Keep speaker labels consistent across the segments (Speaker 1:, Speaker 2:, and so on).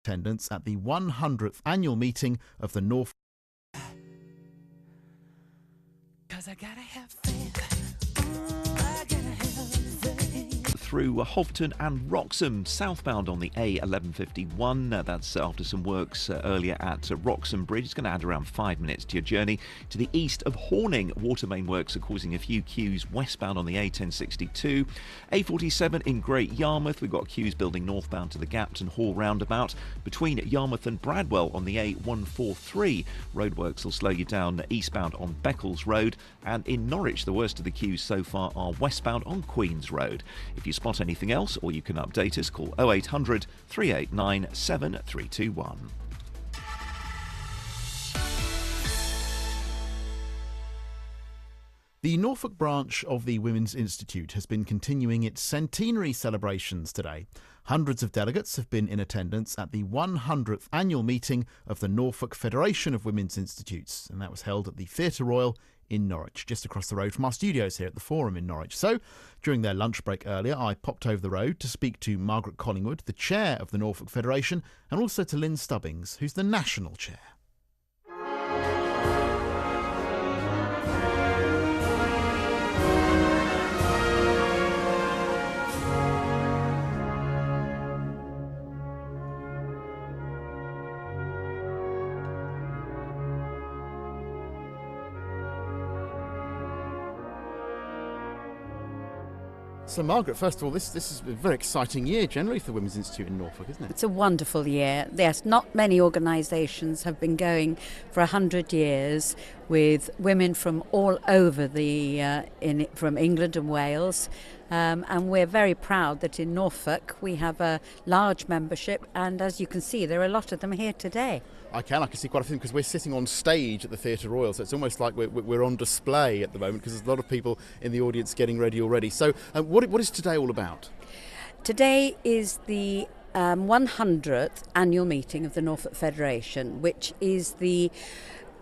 Speaker 1: Attendance at the 100th annual meeting of the Norfolk.
Speaker 2: 'Cause I gotta have faith. I gotta have faith.
Speaker 3: Through Hovton and Wroxham, southbound on the A1151. That's after some works earlier at Wroxham Bridge. It's going to add around 5 minutes to your journey. To the east of Horning, water main works are causing a few queues westbound on the A1062. A47 in Great Yarmouth, we've got queues building northbound to the Gapton Hall roundabout. Between Yarmouth and Bradwell on the A143, roadworks will slow you down eastbound on Beccles Road. And in Norwich, the worst of the queues so far are westbound on Queen's Road. If you spot anything else, or you can update us, call 0800 389 7321.
Speaker 1: The Norfolk branch of the Women's Institute has been continuing its centenary celebrations today. Hundreds of delegates have been in attendance at the 100th annual meeting of the Norfolk Federation of Women's Institutes, and that was held at the Theatre Royal in Norwich, just across the road from our studios here at the Forum in Norwich. So, during their lunch break earlier, I popped over the road to speak to Margaret Collingwood, the chair of the Norfolk Federation, and also to Lynne Stubbings, who's the national chair. So, Margaret, first of all, this is a very exciting year generally for the Women's Institute in Norfolk, isn't it?
Speaker 4: It's a wonderful year. Yes, not many organisations have been going for 100 years with women from all over from England and Wales. And we're very proud that in Norfolk we have a large membership, and as you can see, there are a lot of them here today.
Speaker 1: I can see quite a few because we're sitting on stage at the Theatre Royal, so it's almost like we're on display at the moment because there's a lot of people in the audience getting ready already. So what is today all about?
Speaker 4: Today is the 100th annual meeting of the Norfolk Federation, which is the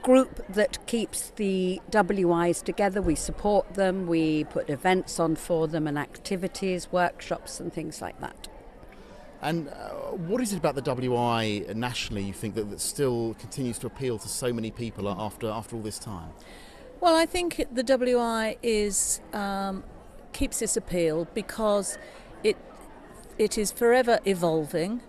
Speaker 4: group that keeps the WIs together. We support them, we put events on for them and activities, workshops and things like that.
Speaker 1: And what is it about the WI nationally you think that still continues to appeal to so many people after all this time?
Speaker 5: Well, I think the WI keeps its appeal because it is forever evolving.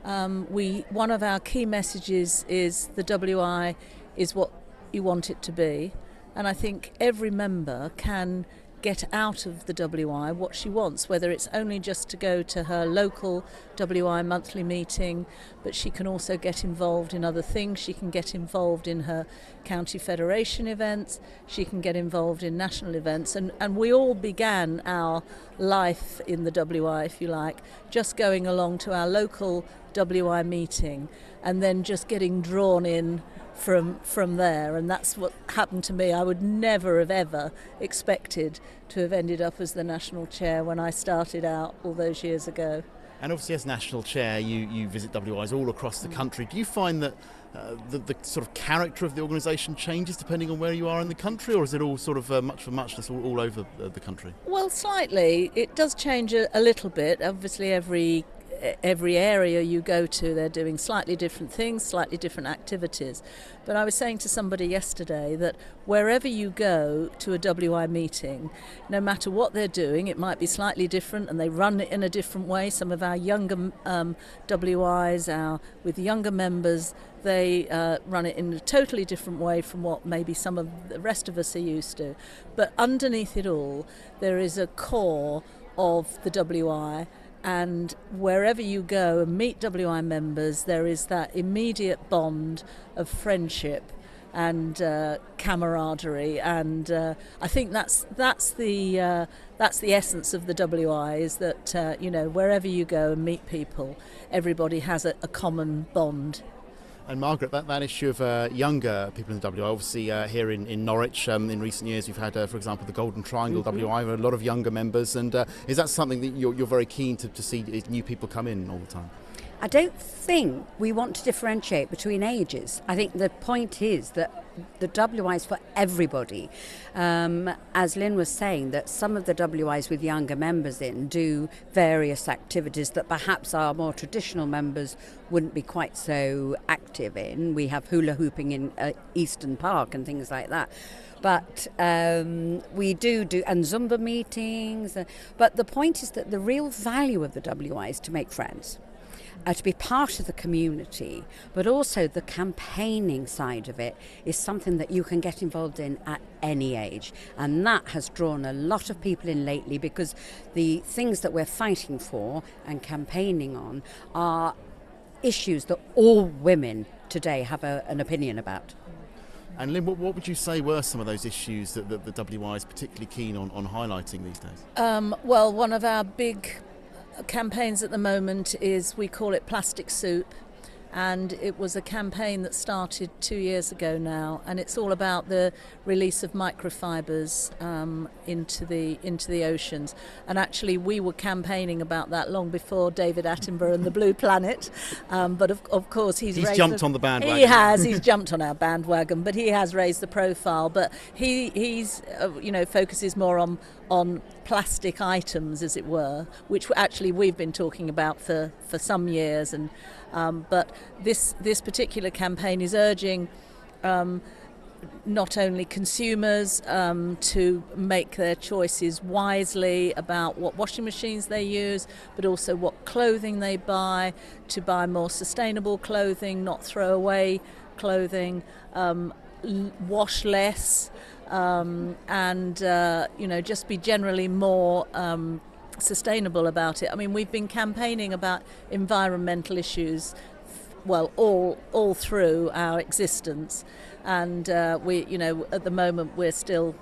Speaker 5: One of our key messages is the WI is what you want it to be, and I think every member can get out of the WI what she wants, whether it's only just to go to her local WI monthly meeting, but she can also get involved in other things. She can get involved in her county federation events, she can get involved in national events, and we all began our life in the WI, if you like, just going along to our local WI meeting and then just getting drawn in from there, and that's what happened to me. I would never have ever expected to have ended up as the national chair when I started out all those years ago.
Speaker 1: And obviously as national chair you visit WIs all across the country. Do you find that the sort of character of the organisation changes depending on where you are in the country, or is it all sort of much for muchness all over the country?
Speaker 5: Well, slightly. It does change a little bit. Obviously every area you go to, they're doing slightly different things, slightly different activities. But I was saying to somebody yesterday that wherever you go to a WI meeting, no matter what they're doing, it might be slightly different and they run it in a different way. Some of our younger WIs, with younger members, they run it in a totally different way from what maybe some of the rest of us are used to. But underneath it all, there is a core of the WI. And wherever you go and meet WI members, there is that immediate bond of friendship and camaraderie, and I think that's the essence of the WI, is that wherever you go and meet people, everybody has a common bond.
Speaker 1: And Margaret, that issue of younger people in the WI, obviously here in Norwich, in recent years you've had, for example, the Golden Triangle WI, with a lot of younger members, and is that something that you're very keen to see new people come in all the time?
Speaker 4: I don't think we want to differentiate between ages. I think the point is that the WI is for everybody. As Lynne was saying, that some of the WIs with younger members in do various activities that perhaps our more traditional members wouldn't be quite so active in. We have hula hooping in Eastern Park and things like that. But we do and Zumba meetings. But the point is that the real value of the WI is to make friends. To be part of the community, but also the campaigning side of it is something that you can get involved in at any age, and that has drawn a lot of people in lately, because the things that we're fighting for and campaigning on are issues that all women today have an opinion about.
Speaker 1: And Lynne, what would you say were some of those issues that the WI is particularly keen on highlighting these days?
Speaker 5: Well, one of our big campaigns at the moment is, we call it Plastic Soup, and it was a campaign that started 2 years ago now, and it's all about the release of microfibers into the oceans. And actually we were campaigning about that long before David Attenborough and the Blue Planet, but of course he's
Speaker 1: jumped on the bandwagon.
Speaker 5: He's jumped on our bandwagon, but he has raised the profile. But he's focuses more on plastic items, as it were, which actually we've been talking about for some years. And but this particular campaign is urging not only consumers to make their choices wisely about what washing machines they use, but also what clothing they buy, to buy more sustainable clothing, not throw away clothing, wash less, and just be generally more sustainable about it. I mean, we've been campaigning about environmental issues, well, all through our existence, and we, at the moment we're still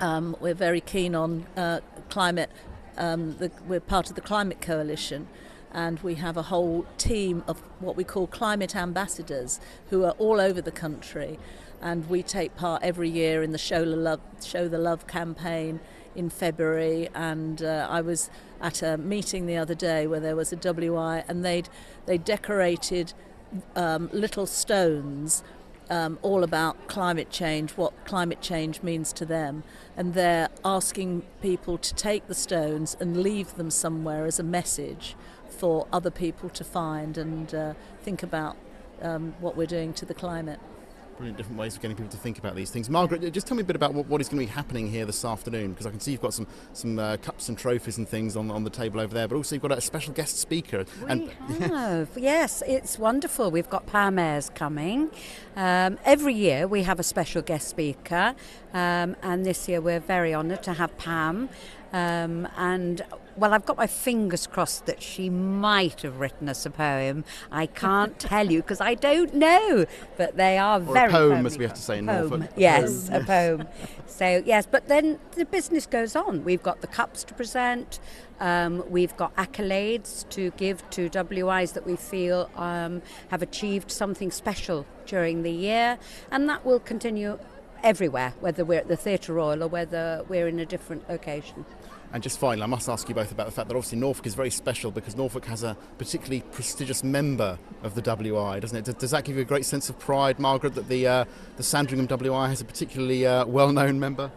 Speaker 5: we're very keen on climate. We're part of the Climate Coalition, and we have a whole team of what we call climate ambassadors who are all over the country, and we take part every year in the Show the Love campaign in February. And I was at a meeting the other day where there was a WI, and they decorated little stones all about climate change, what climate change means to them, and they're asking people to take the stones and leave them somewhere as a message for other people to find and think about what we're doing to the climate.
Speaker 1: Brilliant, different ways of getting people to think about these things. Margaret, just tell me a bit about what is going to be happening here this afternoon, because I can see you've got some cups and trophies and things on the table over there, but also you've got a special guest speaker.
Speaker 4: We have, yes, it's wonderful. We've got Pam Ayres coming. Every year we have a special guest speaker, and this year we're very honoured to have Pam. And well, I've got my fingers crossed that she might have written us a poem. I can't tell you because I don't know, but they are very.
Speaker 1: A poem, as we have to say in Norfolk.
Speaker 4: Yes, a poem. So yes, but then the business goes on. We've got the cups to present. We've got accolades to give to WIs that we feel have achieved something special during the year, and that will continue everywhere, whether we're at the Theatre Royal or whether we're in a different location.
Speaker 1: And just finally, I must ask you both about the fact that obviously Norfolk is very special because Norfolk has a particularly prestigious member of the WI, doesn't it? Does that give you a great sense of pride, Margaret, that the Sandringham WI has a particularly well-known member?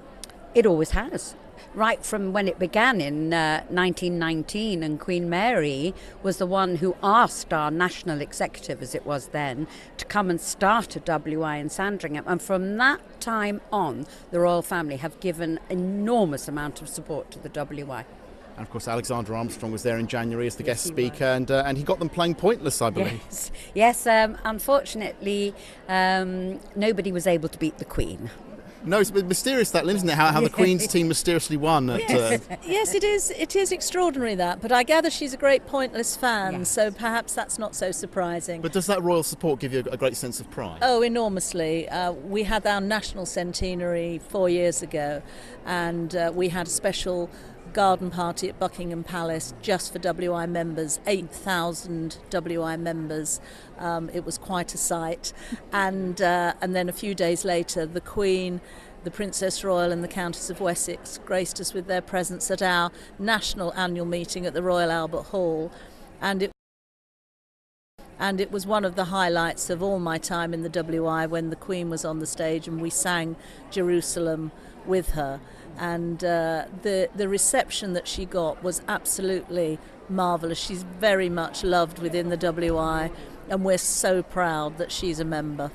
Speaker 4: It always has. Right from when it began in 1919, and Queen Mary was the one who asked our national executive, as it was then, to come and start a WI in Sandringham. And from that time on, the royal family have given enormous amount of support to the WI.
Speaker 1: And of course, Alexander Armstrong was there in January as the guest speaker, and he got them playing pointless, I believe.
Speaker 4: Yes. Unfortunately, nobody was able to beat the Queen.
Speaker 1: No, it's mysterious that, Lynne, isn't it? How the Queen's team mysteriously won.
Speaker 5: Yes, it is. It is extraordinary that. But I gather she's a great pointless fan, so perhaps that's not so surprising.
Speaker 1: But does that royal support give you a great sense of pride?
Speaker 5: Oh, enormously. We had our national centenary 4 years ago, and we had a special garden party at Buckingham Palace just for WI members, 8,000 WI members. It was quite a sight. And then a few days later, the Queen, the Princess Royal and the Countess of Wessex graced us with their presence at our national annual meeting at the Royal Albert Hall. And it And it was one of the highlights of all my time in the WI when the Queen was on the stage and we sang Jerusalem with her. And the reception that she got was absolutely marvellous. She's very much loved within the WI, and we're so proud that she's a member.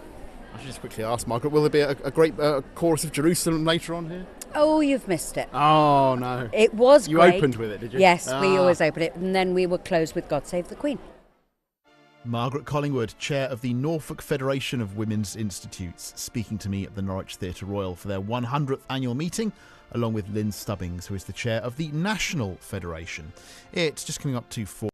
Speaker 6: I should just quickly ask, Margaret, will there be a great chorus of Jerusalem later on here?
Speaker 4: Oh, you've missed it.
Speaker 6: Oh, no.
Speaker 4: It was
Speaker 6: You
Speaker 4: great.
Speaker 6: opened with it, did you?
Speaker 4: Yes, we always open it, and then we will close with God Save the Queen.
Speaker 1: Margaret Collingwood, chair of the Norfolk Federation of Women's Institutes, speaking to me at the Norwich Theatre Royal for their 100th annual meeting, along with Lynne Stubbings, who is the chair of the National Federation. It's just coming up to 4.